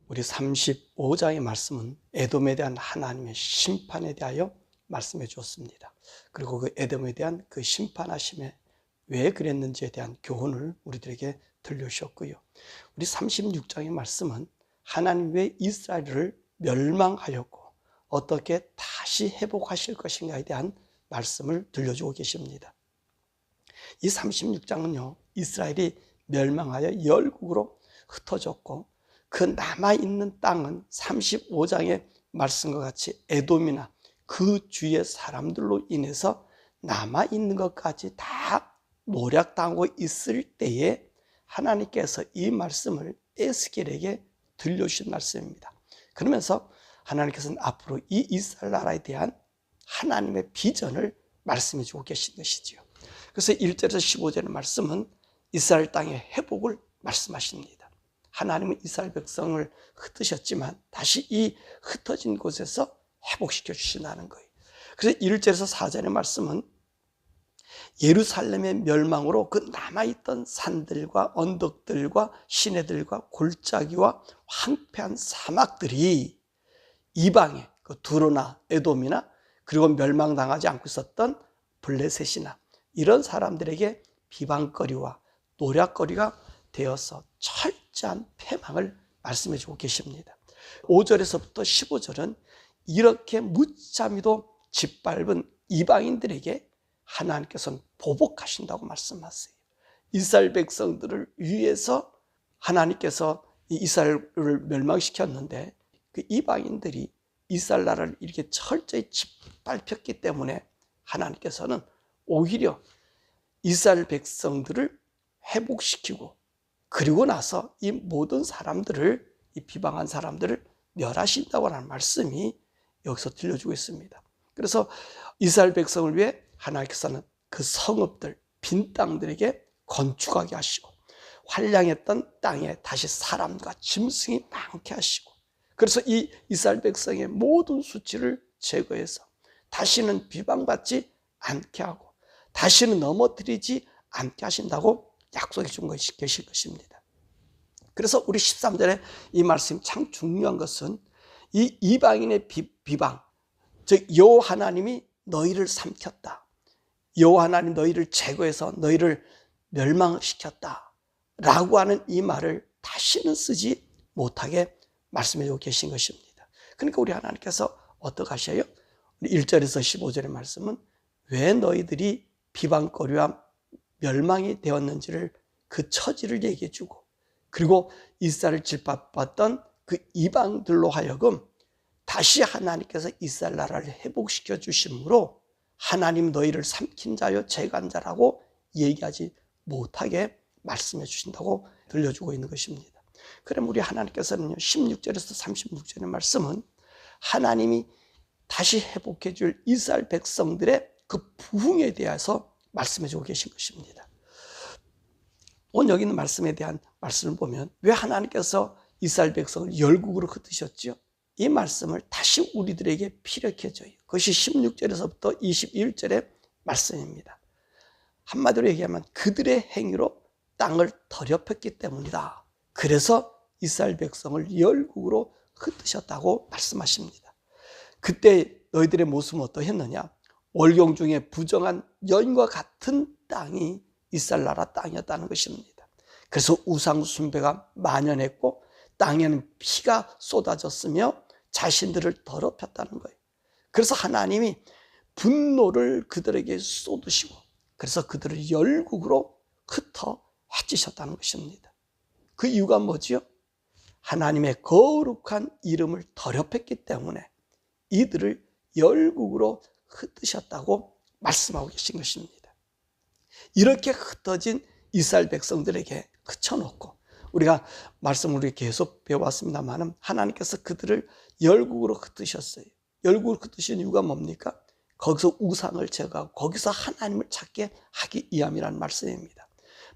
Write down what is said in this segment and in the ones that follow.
우리 35장의 말씀은 에돔에 대한 하나님의 심판에 대하여 말씀해 주었습니다. 그리고 그 에돔에 대한 그 심판하심에 왜 그랬는지에 대한 교훈을 우리들에게 들려주셨고요. 우리 36장의 말씀은 하나님 왜 이스라엘을 멸망하였고 어떻게 다시 회복하실 것인가에 대한 말씀을 들려주고 계십니다. 이 36장은요, 이스라엘이 멸망하여 열국으로 흩어졌고 그 남아있는 땅은 35장의 말씀과 같이 에돔이나 그 주의 사람들로 인해서 남아있는 것까지 다 노략당하고 있을 때에 하나님께서 이 말씀을 에스겔에게 들려주신 말씀입니다. 그러면서 하나님께서는 앞으로 이 이스라엘 나라에 대한 하나님의 비전을 말씀해 주고 계신 것이지요. 그래서 1절에서 15절의 말씀은 이스라엘 땅의 회복을 말씀하십니다. 하나님은 이스라엘 백성을 흩으셨지만 다시 이 흩어진 곳에서 회복시켜 주신다는 거예요. 그래서 1절에서 4절의 말씀은 예루살렘의 멸망으로 그 남아있던 산들과 언덕들과 시내들과 골짜기와 황폐한 사막들이 이방의 그 두로나 에돔이나 그리고 멸망당하지 않고 있었던 블레셋이나 이런 사람들에게 비방거리와 노략거리가 되어서 철저한 패망을 말씀해 주고 계십니다. 5절에서부터 15절은 이렇게 무참히도 짓밟은 이방인들에게 하나님께서는 보복하신다고 말씀하세요. 이스라엘 백성들을 위해서 하나님께서 이스라엘을 멸망시켰는데 그 이방인들이 이스라엘 나라를 이렇게 철저히 짓밟혔기 때문에 하나님께서는 오히려 이스라엘 백성들을 회복시키고 그리고 나서 이 모든 사람들을, 이 비방한 사람들을 멸하신다고 하는 말씀이 여기서 들려주고 있습니다. 그래서 이스라엘 백성을 위해 하나님께서는 그 성읍들, 빈 땅들에게 건축하게 하시고 환량했던 땅에 다시 사람과 짐승이 많게 하시고 그래서 이 이스라엘 백성의 모든 수치를 제거해서 다시는 비방받지 않게 하고 다시는 넘어뜨리지 않게 하신다고 약속해 준 것이 계실 것입니다. 그래서 우리 13절에 이 말씀이 참 중요한 것은 이 이방인의 비방, 즉 여호와 하나님이 너희를 삼켰다, 여호와 하나님 너희를 제거해서 너희를 멸망시켰다 라고 하는 이 말을 다시는 쓰지 못하게 말씀해 주고 계신 것입니다. 그러니까 우리 하나님께서 어떻게 하셔요? 1절에서 15절의 말씀은 왜 너희들이 비방거리와 멸망이 되었는지를 그 처지를 얘기해 주고 그리고 이스라엘을 짓밟았던 그 이방들로 하여금 다시 하나님께서 이스라엘 나라를 회복시켜 주심으로 하나님 너희를 삼킨 자요 제거한 자라고 얘기하지 못하게 말씀해 주신다고 들려주고 있는 것입니다. 그럼 우리 하나님께서는요 16절에서 36절의 말씀은 하나님이 다시 회복해 줄 이스라엘 백성들의 그 부흥에 대해서 말씀해 주고 계신 것입니다. 오늘 여기 있는 말씀에 대한 말씀을 보면 왜 하나님께서 이스라엘 백성을 열국으로 흩으셨죠? 이 말씀을 다시 우리들에게 피력해줘요. 그것이 16절에서부터 21절의 말씀입니다. 한마디로 얘기하면 그들의 행위로 땅을 더럽혔기 때문이다. 그래서 이스라엘 백성을 열국으로 흩으셨다고 말씀하십니다. 그때 너희들의 모습은 어떠했느냐? 월경 중에 부정한 여인과 같은 땅이 이스라엘 나라 땅이었다는 것입니다. 그래서 우상 숭배가 만연했고 땅에는 피가 쏟아졌으며 자신들을 더럽혔다는 거예요. 그래서 하나님이 분노를 그들에게 쏟으시고 그래서 그들을 열국으로 흩어 헤치셨다는 것입니다. 그 이유가 뭐지요? 하나님의 거룩한 이름을 더럽혔기 때문에 이들을 열국으로 흩으셨다고 말씀하고 계신 것입니다. 이렇게 흩어진 이스라엘 백성들에게 그쳐놓고 우리가 말씀을 계속 배워왔습니다만 하나님께서 그들을 열국으로 흩으셨어요. 열국으로 흩으신 이유가 뭡니까? 거기서 우상을 제거하고 거기서 하나님을 찾게 하기 위함이라는 말씀입니다.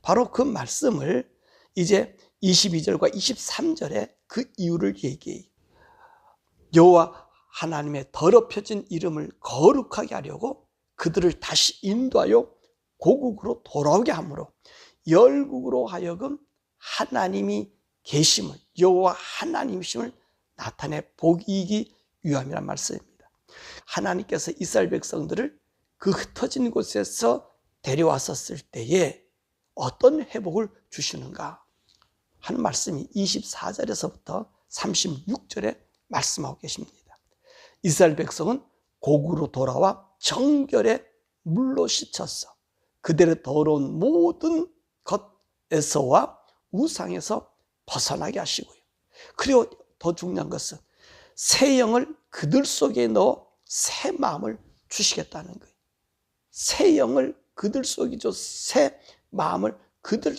바로 그 말씀을 이제 22절과 23절에 그 이유를 얘기해요. 여호와 하나님의 더럽혀진 이름을 거룩하게 하려고 그들을 다시 인도하여 고국으로 돌아오게 함으로 열국으로 하여금 하나님이 계심을, 여호와 하나님이심을 나타내 복이기 위함이란 말씀입니다. 하나님께서 이스라엘 백성들을 그 흩어진 곳에서 데려왔었을 때에 어떤 회복을 주시는가 하는 말씀이 24절에서부터 36절에 말씀하고 계십니다. 이스라엘 백성은 고국으로 돌아와 정결에 물로 씻었어. 그들의 더러운 모든 것에서와 우상에서 벗어나게 하시고요. 그리고 더 중요한 것은 새 영을 그들 속에 넣어 새 마음을 주시겠다는 거예요. 새 영을 그들 속에 줘 새 마음을 그들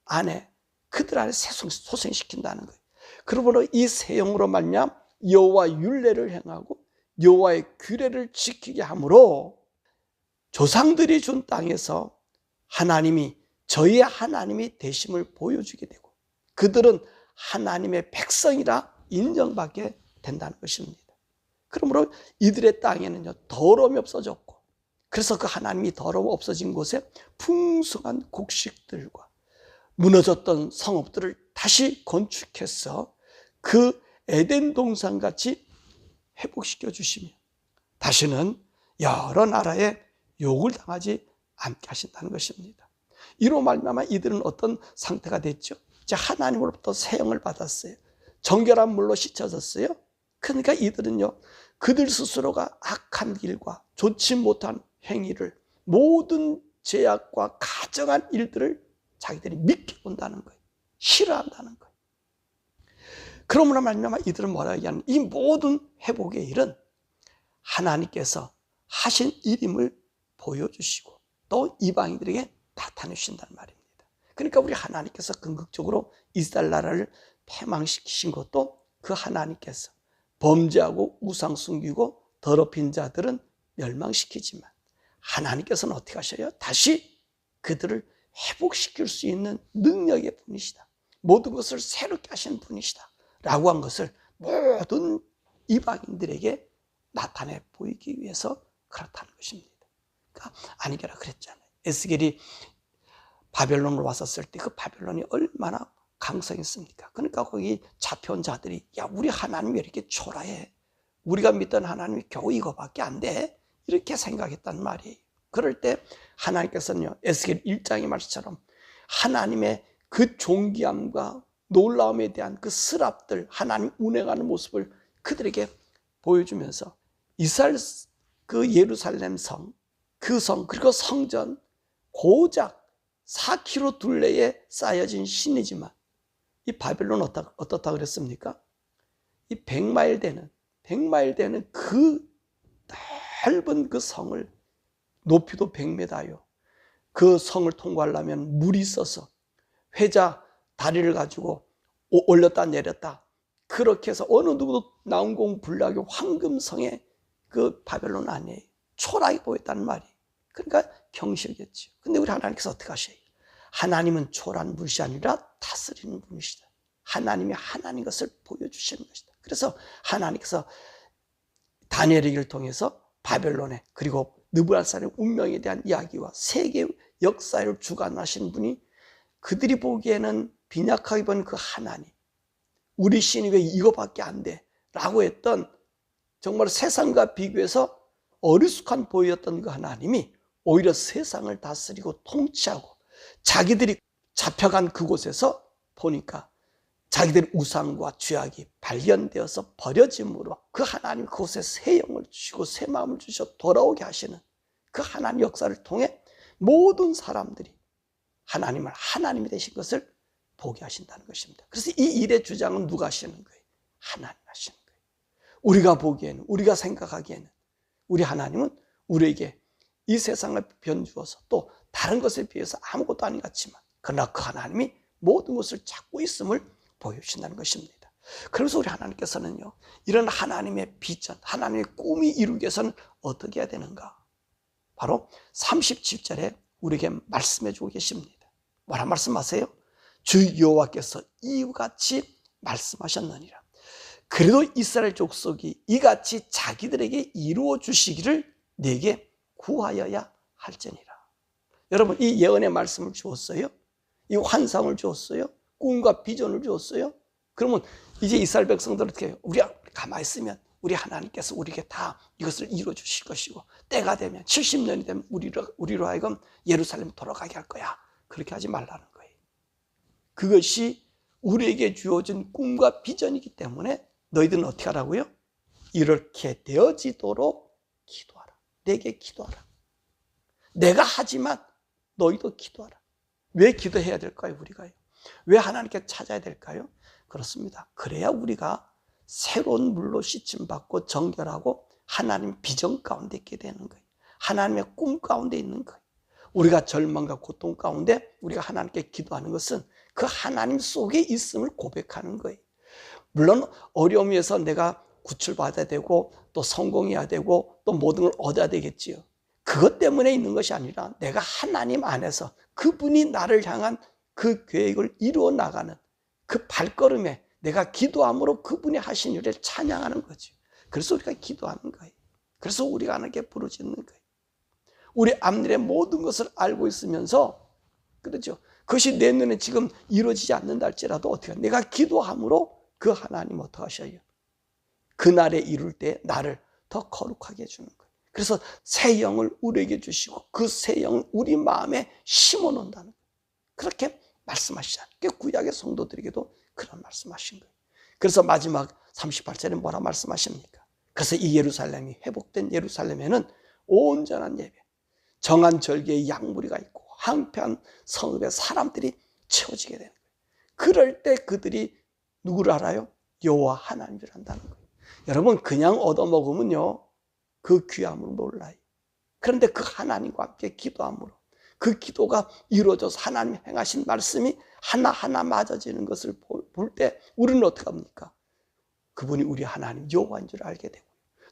안에 소생시킨다는 거예요. 그러므로 이 새 영으로 말미암아 여호와 율례를 행하고 여호와의 규례를 지키게 하므로 조상들이 준 땅에서 하나님이 저희의 하나님이 되심을 보여주게 되고 그들은 하나님의 백성이라 인정받게 된다는 것입니다. 그러므로 이들의 땅에는요 더러움이 없어졌고, 그래서 그 하나님이 더러움 없어진 곳에 풍성한 곡식들과 무너졌던 성읍들을 다시 건축해서 그 에덴 동산같이 회복시켜 주시며 다시는 여러 나라에 욕을 당하지 않게 하신다는 것입니다. 이로 말미암아 이들은 어떤 상태가 됐죠? 이제 하나님으로부터 새 영을 받았어요. 정결한 물로 씻어졌어요. 그러니까 이들은요 그들 스스로가 악한 길과 좋지 못한 행위를, 모든 죄악과 가정한 일들을 자기들이 믿게 본다는 거예요. 싫어한다는 거예요. 그러므로 말미암아 이들은 뭐라 얘기하는, 이 모든 회복의 일은 하나님께서 하신 일임을 보여주시고 또 이방인들에게 나타내신다는 말입니다. 그러니까 우리 하나님께서 궁극적으로 이스라엘 나라를 패망시키신 것도 그 하나님께서 범죄하고 우상 숨기고 더럽힌 자들은 멸망시키지만 하나님께서는 어떻게 하셔요? 다시 그들을 회복시킬 수 있는 능력의 분이시다. 모든 것을 새롭게 하시는 분이시다 라고 한 것을 모든 이방인들에게 나타내 보이기 위해서 그렇다는 것입니다. 그러니까 아니게라 그랬잖아요. 에스겔이 바벨론으로 왔었을 때 그 바벨론이 얼마나 강성했습니까? 그러니까 거기 잡혀온 자들이 야 우리 하나님이 이렇게 초라해, 우리가 믿던 하나님이 겨우 이거밖에 안 돼, 이렇게 생각했단 말이에요. 그럴 때 하나님께서는요 에스겔 1장의 말씀처럼 하나님의 그 존귀함과 놀라움에 대한 그 스랍들, 하나님 운행하는 모습을 그들에게 보여주면서 이스라엘 그 예루살렘 성, 그 성, 그리고 성전 고작 4km 둘레에 쌓여진 신이지만 이 바벨론 어떻다 그랬습니까? 이 100마일 되는 그 넓은 그 성을, 높이도 100m요. 그 성을 통과하려면 물이 있어서 회자 다리를 가지고 올렸다 내렸다, 그렇게 해서 어느 누구도 난공불락의 황금성의 그 바벨론 아니에요. 초라하게 보였다는 말이. 그러니까 경실했죠. 근데 우리 하나님께서 어떻게 하셔요? 하나님은 초라한 분이 아니라 다스리는 분이시다. 하나님이 하나님 것을 보여주시는 것이다. 그래서 하나님께서 다니엘을 통해서 바벨론에, 그리고 느부갓네살의 운명에 대한 이야기와 세계 역사를 주관하신 분이 그들이 보기에는 빈약하게 본 그 하나님, 우리 신이 왜 이거밖에 안 돼? 라고 했던 정말 세상과 비교해서 어리숙한 보였던 그 하나님이 오히려 세상을 다스리고 통치하고 자기들이 잡혀간 그곳에서 보니까 자기들의 우상과 죄악이 발견되어서 버려짐으로 그 하나님 그곳에 새 영을 주시고 새 마음을 주셔 돌아오게 하시는 그 하나님 역사를 통해 모든 사람들이 하나님을 하나님이 되신 것을 보게 하신다는 것입니다. 그래서 이 일의 주장은 누가 하시는 거예요? 하나님 하시는 거예요. 우리가 보기에는, 우리가 생각하기에는 우리 하나님은 우리에게 이 세상을 변주어서 또 다른 것에 비해서 아무것도 아닌 것 같지만 그러나 그 하나님이 모든 것을 잡고 있음을 보여주신다는 것입니다. 그래서 우리 하나님께서는요 이런 하나님의 비전, 하나님의 꿈이 이루기 위해서는 어떻게 해야 되는가? 바로 37절에 우리에게 말씀해 주고 계십니다. 뭐라 말씀하세요? 주 여호와께서 이와 같이 말씀하셨느니라. 그래도 이스라엘 족속이 이같이 자기들에게 이루어 주시기를 내게 구하여야 할지니라. 여러분 이 예언의 말씀을 주었어요? 이 환상을 주었어요? 꿈과 비전을 주었어요. 그러면 이제 이스라엘 백성들 어떻게 해요? 우리가 가만히 있으면 우리 하나님께서 우리에게 다 이것을 이루어 주실 것이고, 때가 되면 70년이 되면 우리로 하여금 예루살렘 돌아가게 할 거야. 그렇게 하지 말라는 거예요. 그것이 우리에게 주어진 꿈과 비전이기 때문에 너희들은 어떻게 하라고요? 이렇게 되어지도록 기도하라. 내게 기도하라. 내가 하지만 너희도 기도하라. 왜 기도해야 될까요? 우리가요? 왜 하나님께 찾아야 될까요? 그렇습니다. 그래야 우리가 새로운 물로 씻임받고 정결하고 하나님 비전 가운데 있게 되는 거예요. 하나님의 꿈 가운데 있는 거예요. 우리가 절망과 고통 가운데 우리가 하나님께 기도하는 것은 그 하나님 속에 있음을 고백하는 거예요. 물론 어려움에서 내가 구출받아야 되고 또 성공해야 되고 또 모든 걸 얻어야 되겠지요. 그것 때문에 있는 것이 아니라 내가 하나님 안에서 그분이 나를 향한 그 계획을 이루어 나가는 그 발걸음에 내가 기도함으로 그분이 하신 일을 찬양하는 거죠. 그래서 우리가 기도하는 거예요. 그래서 우리가 하나님께 부르짖는 거예요. 우리 앞일의 모든 것을 알고 있으면서, 그렇죠, 그것이 내 눈에 지금 이루어지지 않는다 할지라도 어떻게 내가 기도함으로 그 하나님 어떻게 하셔요? 그날에 이룰 때 나를 더 거룩하게 해주는 거예요. 그래서 새 영을 우리에게 주시고 그 새 영을 우리 마음에 심어 놓는다는 거예요. 그렇게 말씀하시잖아요. 구약의 성도들에게도 그런 말씀하신 거예요. 그래서 마지막 38절에 뭐라 말씀하십니까? 그래서 이 예루살렘이 회복된 예루살렘에는 온전한 예배, 정한 절기의 양무리가 있고 한편 성읍의 사람들이 채워지게 되는 거예요. 그럴 때 그들이 누구를 알아요? 여호와 하나님을 안다는 거예요. 여러분, 그냥 얻어먹으면요 그 귀함을 몰라요. 그런데 그 하나님과 함께 기도함으로 그 기도가 이루어져서 하나님 행하신 말씀이 하나하나 맞아지는 것을 볼 때 우리는 어떻게 합니까? 그분이 우리 하나님 여호와인 줄 알게 되고,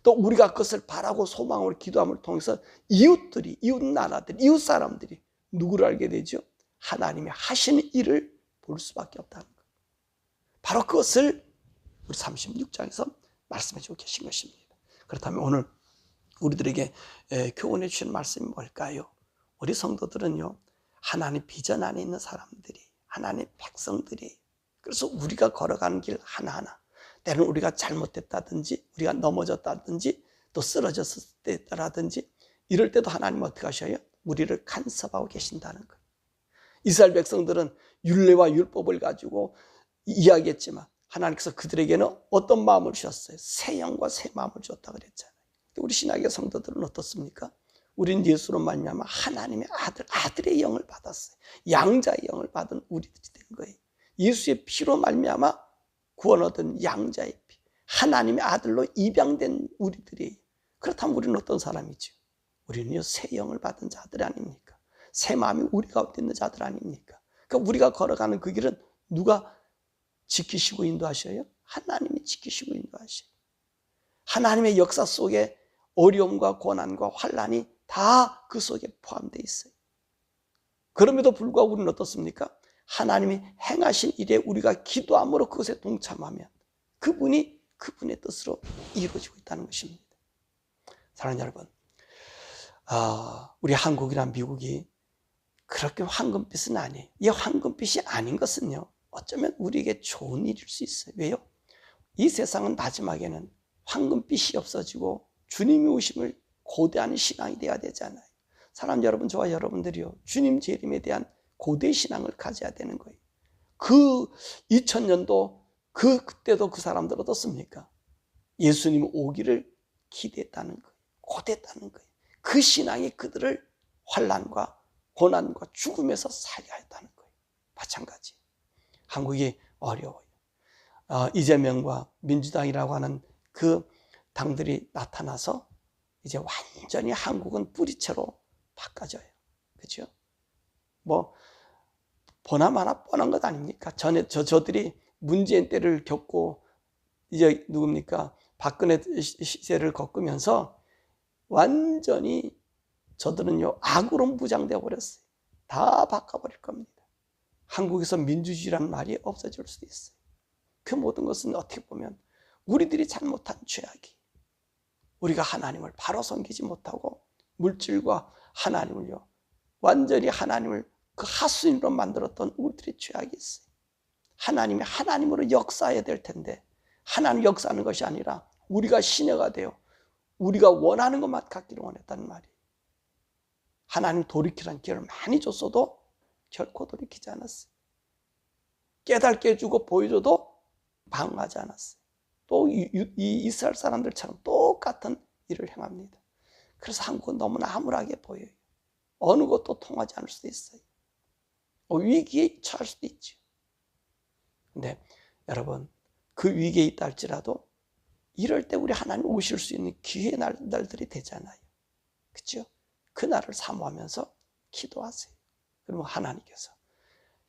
또 우리가 그것을 바라고 소망으로 기도함을 통해서 이웃들이, 이웃 나라들, 이웃 사람들이 누구를 알게 되죠? 하나님이 하시는 일을 볼 수밖에 없다는 거예요. 바로 그것을 우리 36장에서 말씀해 주고 계신 것입니다. 그렇다면 오늘 우리들에게 교훈해 주시는 말씀이 뭘까요? 우리 성도들은요, 하나님 비전 안에 있는 사람들이, 하나님 백성들이, 그래서 우리가 걸어가는 길 하나하나, 때로는 우리가 잘못됐다든지 우리가 넘어졌다든지 또 쓰러졌다든지 이럴 때도 하나님 어떻게 하셔요? 우리를 간섭하고 계신다는 거예요. 이스라엘 백성들은 율례와 율법을 가지고 이야기했지만 하나님께서 그들에게는 어떤 마음을 주셨어요? 새 영과 새 마음을 주었다 그랬잖아요. 우리 신학의 성도들은 어떻습니까? 우린 예수로 말미암아 하나님의 아들의 영을 받았어요. 양자의 영을 받은 우리들이 된 거예요. 예수의 피로 말미암아 구원 얻은 양자의 피, 하나님의 아들로 입양된 우리들이에요. 그렇다면 우리는 어떤 사람이죠? 우리는요 새 영을 받은 자들 아닙니까? 새 마음이 우리 가운데 있는 자들 아닙니까? 그러니까 우리가 걸어가는 그 길은 누가 지키시고 인도하셔요? 하나님이 지키시고 인도하셔요. 하나님의 역사 속에 어려움과 고난과 환난이 다 그 속에 포함되어 있어요. 그럼에도 불구하고 우리는 어떻습니까? 하나님이 행하신 일에 우리가 기도함으로 그것에 동참하면 그분의 뜻으로 이루어지고 있다는 것입니다. 사랑하는 여러분, 우리 한국이나 미국이 그렇게 황금빛은 아니에요. 이 황금빛이 아닌 것은요, 어쩌면 우리에게 좋은 일일 수 있어요. 왜요? 이 세상은 마지막에는 황금빛이 없어지고 주님이 오심을 고대하는 신앙이 되어야 되잖아요. 사람 여러분, 저와 여러분들이요, 주님 재림에 대한 고대 신앙을 가져야 되는 거예요. 그 2000년도 그때도 그 사람들 어떻습니까? 예수님 오기를 기대했다는 거예요. 고대했다는 거예요. 그 신앙이 그들을 환난과 고난과 죽음에서 살게 했다는 거예요. 마찬가지. 한국이 어려워요. 이재명과 민주당이라고 하는 그 당들이 나타나서 이제 완전히 한국은 뿌리채로 바꿔져요. 그렇죠? 뭐 보나마나 뻔한 것 아닙니까? 전에 저들이 문재인 때를 겪고 이제 누굽니까? 박근혜 시대를 겪으면서 완전히 저들은요 악으로 무장되어 버렸어요. 다 바꿔버릴 겁니다. 한국에서 민주주의라는 말이 없어질 수도 있어요. 그 모든 것은 어떻게 보면 우리들이 잘못한 죄악이, 우리가 하나님을 바로 섬기지 못하고 물질과 하나님을요 완전히 하나님을 그 하수인으로 만들었던 우리들의 죄악이 있어요. 하나님이 하나님으로 역사해야 될 텐데 하나님 역사하는 것이 아니라 우리가 시녀가 되어 우리가 원하는 것만 갖기를 원했다는 말이에요. 하나님 돌이키라는 기회를 많이 줬어도 결코 돌이키지 않았어요. 깨닫게 해주고 보여줘도 방어하지 않았어요. 또 이 이스라엘 사람들처럼 똑같은 일을 행합니다. 그래서 한국은 너무나 암울하게 보여요. 어느 것도 통하지 않을 수도 있어요. 위기에 처할 수도 있죠. 근데 여러분, 그 위기에 있다 할지라도 이럴 때 우리 하나님 오실 수 있는 기회의 날들이 되잖아요. 그렇죠? 그 날을 사모하면서 기도하세요. 그러면 하나님께서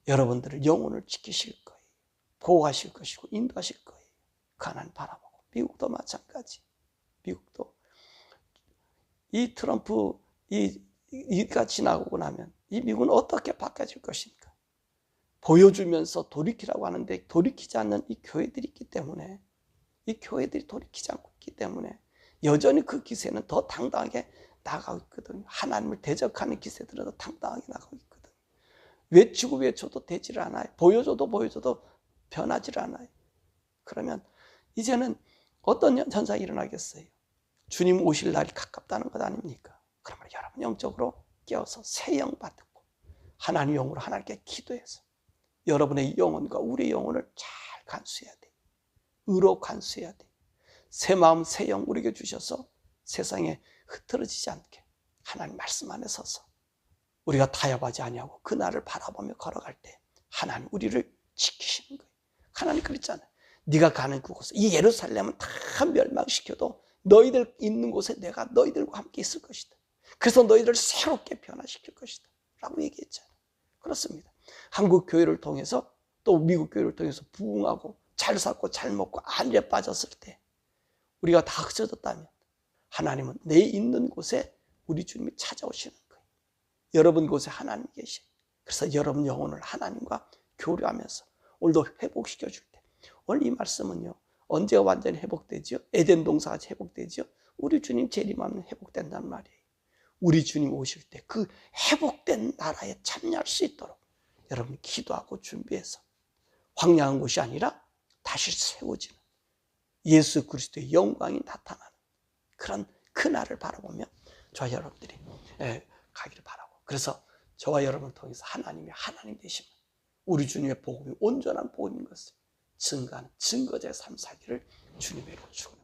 여러분들을 영혼을 지키실 거예요. 보호하실 것이고 인도하실 거예요. 그 하나님 바라보고. 미국도 마찬가지. 미국도 이 트럼프 이가 지나고 나면 이 미국은 어떻게 바뀌어질 것입니까? 보여주면서 돌이키라고 하는데 돌이키지 않는 이 교회들이 있기 때문에 이 교회들이 돌이키지 않고 있기 때문에 여전히 그 기세는 더 당당하게 나가고 있거든요. 하나님을 대적하는 기세들은 더 당당하게 나가고 있거든요. 외치고 외쳐도 되질 않아요. 보여줘도 변하질 않아요. 그러면 이제는 어떤 현상이 일어나겠어요? 주님 오실 날이 가깝다는 것 아닙니까? 그러면 여러분 영적으로 깨어서 새 영 받고 하나님 영으로 하나님께 기도해서 여러분의 영혼과 우리의 영혼을 잘 간수해야 돼요. 의로 간수해야 돼요. 새 마음 새 영 우리에게 주셔서 세상에 흐트러지지 않게 하나님 말씀 안에 서서 우리가 타협하지 아니하고 그 날을 바라보며 걸어갈 때 하나님 우리를 지키시는 거예요. 하나님 그랬잖아요. 네가 가는 그곳에 이 예루살렘은 다 멸망시켜도 너희들 있는 곳에 내가 너희들과 함께 있을 것이다. 그래서 너희들을 새롭게 변화시킬 것이다 라고 얘기했잖아요. 그렇습니다. 한국 교회를 통해서 또 미국 교회를 통해서 부흥하고 잘 살고 잘 먹고 안일에 빠졌을 때 우리가 다 흩어졌다면 하나님은 내 있는 곳에 우리 주님이 찾아오시는 거예요. 여러분 곳에 하나님이 계셔요. 그래서 여러분 영혼을 하나님과 교류하면서 오늘도 회복시켜 줄 때 오늘 이 말씀은요. 언제가 완전히 회복되지요? 에덴 동사가 회복되지요? 우리 주님 재림하면 회복된다는 말이에요. 우리 주님 오실 때 그 회복된 나라에 참여할 수 있도록 여러분 기도하고 준비해서 황량한 곳이 아니라 다시 세워지는 예수 그리스도의 영광이 나타나는 그런 그날을 바라보며 저와 여러분들이 가기를 바라고 그래서 저와 여러분을 통해서 하나님이 하나님 되시면 우리 주님의 복음이 온전한 복음인 것을 증거하는 증거자의 삶 살기를 주님의 이름으로 축원합니다.